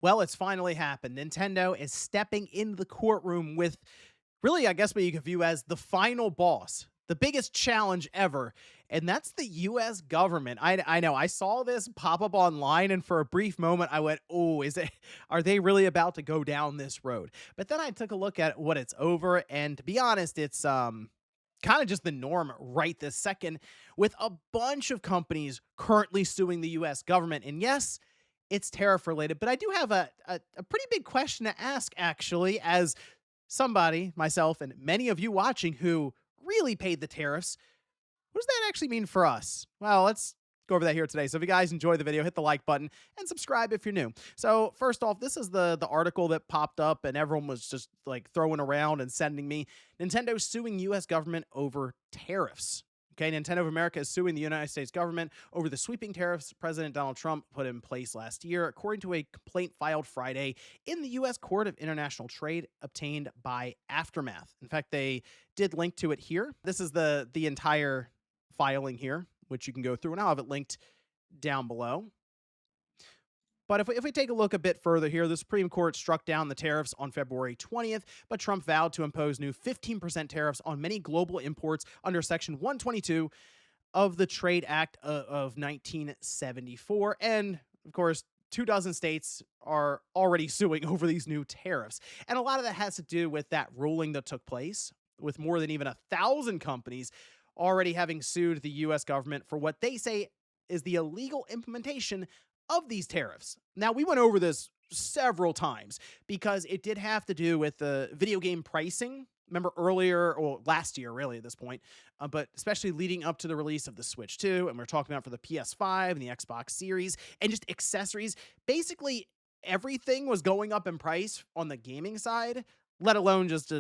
Well, it's finally happened. Nintendo is stepping into the courtroom with really, I guess, what you could view as the final boss, the biggest challenge ever, and that's the US government. I know I saw this pop up online, and for a brief moment I went, "Oh, is it are they really about to go down this road?" But then I took a look at what it's over, and to be honest, it's kind of just the norm right this second, with a bunch of companies currently suing the US government. And yes, it's tariff related, but I do have a pretty big question to ask, actually, as somebody, myself, and many of you watching who really paid the tariffs. What does that actually mean for us? Well, let's go over that here today. So if you guys enjoy the video, hit the like button and subscribe if you're new. So first off, this is the article that popped up and everyone was just like throwing around and sending me. Nintendo suing US government over tariffs. Okay, Nintendo of America is suing the United States government over the sweeping tariffs President Donald Trump put in place last year, according to a complaint filed Friday in the U.S. Court of International Trade obtained by Aftermath. In fact, they did link to it here. This is the entire filing here, which you can go through, and I'll have it linked down below. But if we take a look a bit further here, the Supreme Court struck down the tariffs on February 20th, but Trump vowed to impose new 15% tariffs on many global imports under Section 122 of the Trade Act of 1974. And of course, 24 states are already suing over these new tariffs. And a lot of that has to do with that ruling that took place, with more than even 1,000 companies already having sued the US government for what they say is the illegal implementation of these tariffs. Now, we went over this several times because it did have to do with the video game pricing. Remember earlier, or last year, really, at this point, but especially leading up to the release of the Switch 2, and we're talking about for the PS5 and the Xbox Series, and just accessories. Basically, everything was going up in price on the gaming side, let alone just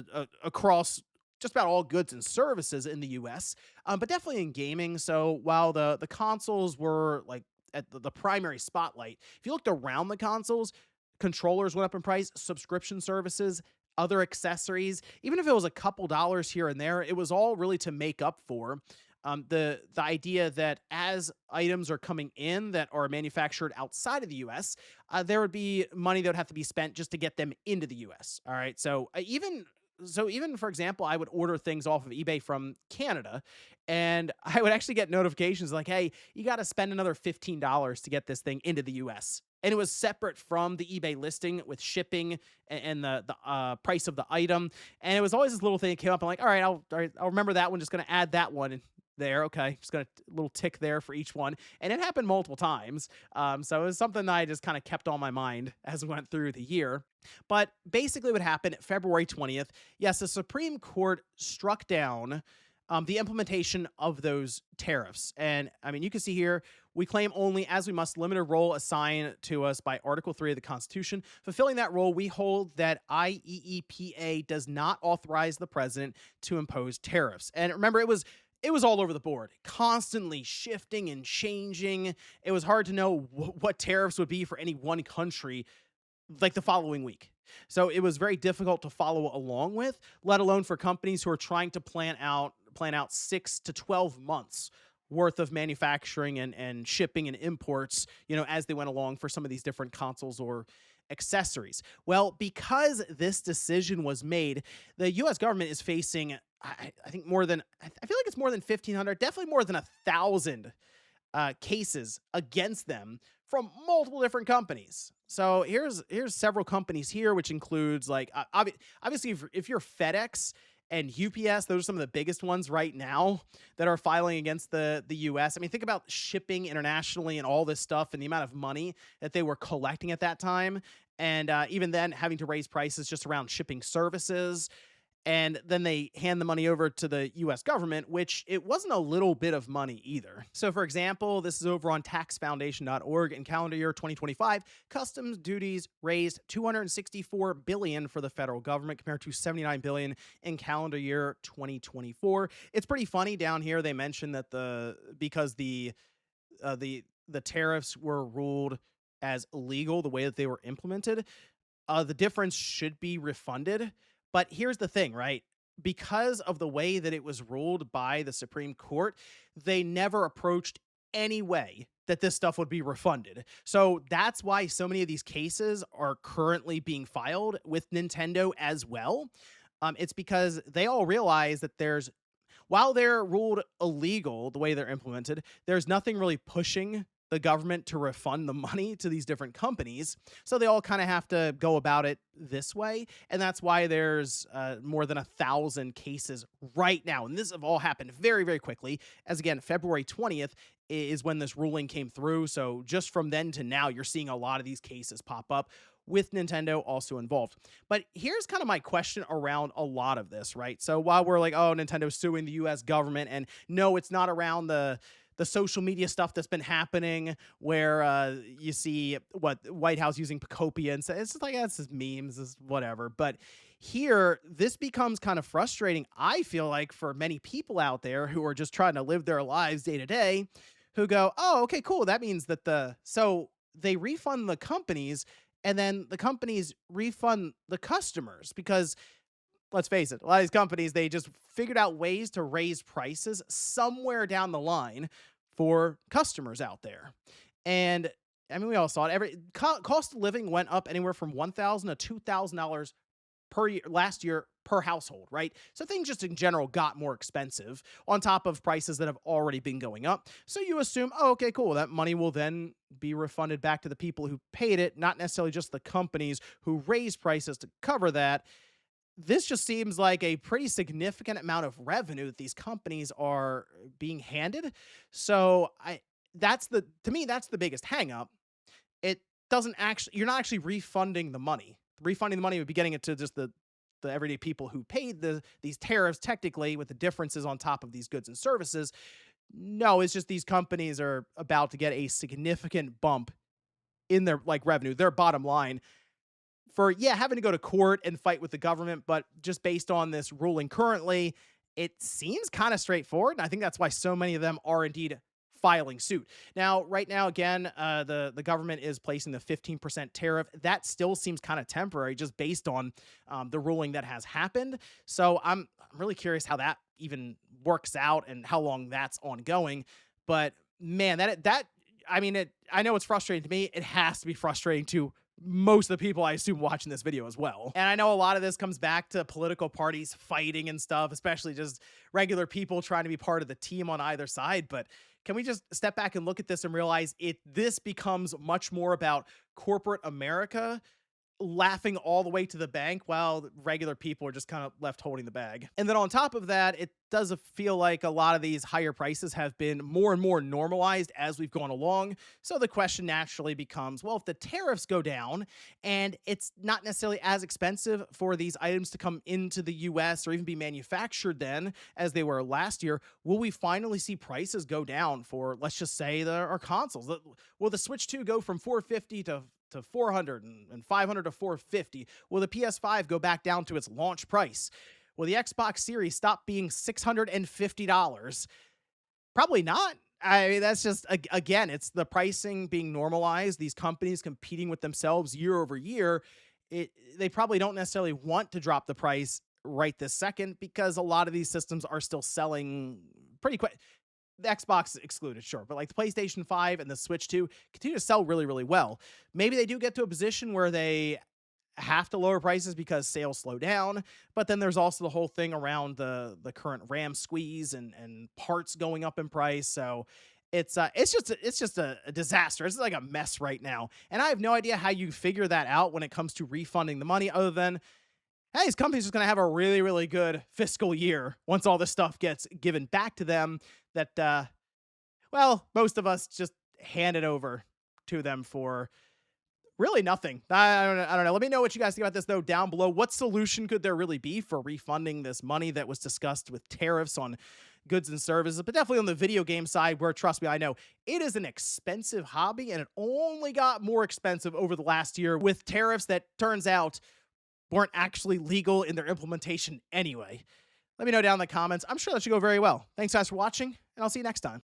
across just about all goods and services in the US, but definitely in gaming. So while the consoles were like at the primary spotlight, if you looked around the consoles, controllers went up in price, subscription services, other accessories, even if it was a couple dollars here and there, it was all really to make up for the idea that as items are coming in that are manufactured outside of the U.S., there would be money that would have to be spent just to get them into the U.S. All right, so even for example, I would order things off of eBay from Canada, and I would actually get notifications like, "Hey, you got to spend another $15 to get this thing into the US." And it was separate from the eBay listing with shipping and the price of the item. And it was always this little thing that came up. I'm like, all right, I'll remember that one. Just going to add that one there. Okay, just got a little tick there for each one, and it happened multiple times. So it was something that I just kind of kept on my mind as we went through the year. But basically, what happened February 20th? Yes, the Supreme Court struck down the implementation of those tariffs. And I mean, you can see here, we claim only as we must limit a role assigned to us by Article 3 of the Constitution. Fulfilling that role, we hold that IEEPA does not authorize the president to impose tariffs. And remember, it was all over the board, constantly shifting and changing. It was hard to know what tariffs would be for any one country like the following week. So it was very difficult to follow along with, let alone for companies who are trying to plan out 6 to 12 months worth of manufacturing and shipping and imports, as they went along for some of these different consoles or accessories. Well, because this decision was made, the US government is facing I think I feel like it's more than 1,500, definitely more than 1,000 cases against them from multiple different companies. So here's several companies here, which includes like obviously if you're FedEx and UPS, those are some of the biggest ones right now that are filing against the US. I mean, think about shipping internationally and all this stuff and the amount of money that they were collecting at that time. And even then, having to raise prices just around shipping services. And then they hand the money over to the US government, which it wasn't a little bit of money either. So, for example, this is over on taxfoundation.org. In calendar year 2025, customs duties raised $264 billion for the federal government compared to $79 billion in calendar year 2024. It's pretty funny down here. They mentioned that because the tariffs were ruled as illegal the way that they were implemented, the difference should be refunded. But here's the thing, right? Because of the way that it was ruled by the Supreme Court, they never approached any way that this stuff would be refunded. So that's why so many of these cases are currently being filed with Nintendo as well. It's because they all realize that while they're ruled illegal the way they're implemented, there's nothing really pushing the government to refund the money to these different companies. So they all kind of have to go about it this way. And that's why there's more than 1,000 cases right now. And this have all happened very, very quickly. As again, February 20th is when this ruling came through. So just from then to now, you're seeing a lot of these cases pop up with Nintendo also involved. But here's kind of my question around a lot of this, right? So while we're like, oh, Nintendo's suing the US government, and no, it's not around the social media stuff that's been happening where you see what White House using Pacopia and say it's just like that's just memes, is whatever. But here, this becomes kind of frustrating, I feel like, for many people out there who are just trying to live their lives day to day, who go, oh, okay, cool. That means that so they refund the companies and then the companies refund the customers because let's face it, a lot of these companies, they just figured out ways to raise prices somewhere down the line for customers out there. And I mean, we all saw it. Cost of living went up anywhere from $1,000 to $2,000 per year last year per household, right? So things just in general got more expensive on top of prices that have already been going up. So you assume, oh, okay, cool. That money will then be refunded back to the people who paid it, not necessarily just the companies who raised prices to cover that. This just seems like a pretty significant amount of revenue that these companies are being handed. So to me, that's the biggest hang up. It doesn't actually, you're not actually refunding the money. Refunding the money would be getting it to just the everyday people who paid these tariffs technically with the differences on top of these goods and services. No, it's just these companies are about to get a significant bump in their like revenue, their bottom line for having to go to court and fight with the government. But just based on this ruling currently, it seems kind of straightforward. And I think that's why so many of them are indeed filing suit. Now, right now, again, the government is placing the 15% tariff. That still seems kind of temporary just based on the ruling that has happened. So I'm really curious how that even works out and how long that's ongoing. But man, I know it's frustrating to me. It has to be frustrating to most of the people I assume watching this video as well. And I know a lot of this comes back to political parties fighting and stuff, especially just regular people trying to be part of the team on either side. But can we just step back and look at this and realize this becomes much more about corporate America laughing all the way to the bank while regular people are just kind of left holding the bag. And then on top of that, it does feel like a lot of these higher prices have been more and more normalized as we've gone along. So the question naturally becomes, well, if the tariffs go down and it's not necessarily as expensive for these items to come into the US or even be manufactured then as they were last year, will we finally see prices go down for, let's just say, our consoles? Will the Switch 2 go from 450 to 400 and 500 to 450? Will the PS5 go back down to its launch price? Will the Xbox Series stop being $650? Probably not. I mean, that's just, again, it's the pricing being normalized. These companies competing with themselves year over year. They probably don't necessarily want to drop the price right this second because a lot of these systems are still selling pretty quick. The Xbox excluded, sure, but like the PlayStation 5 and the Switch 2 continue to sell really, really well. Maybe they do get to a position where they have to lower prices because sales slow down, but then there's also the whole thing around the current RAM squeeze and parts going up in price. So it's just a disaster. It's like a mess right now, and I have no idea how you figure that out when it comes to refunding the money, other than hey, these companies are going to have a really, really good fiscal year once all this stuff gets given back to them that, well, most of us just hand it over to them for really nothing. I don't know. Let me know what you guys think about this, though, down below. What solution could there really be for refunding this money that was discussed with tariffs on goods and services, but definitely on the video game side where, trust me, I know it is an expensive hobby and it only got more expensive over the last year with tariffs that turns out weren't actually legal in their implementation anyway. Let me know down in the comments. I'm sure that should go very well. Thanks guys for watching, and I'll see you next time.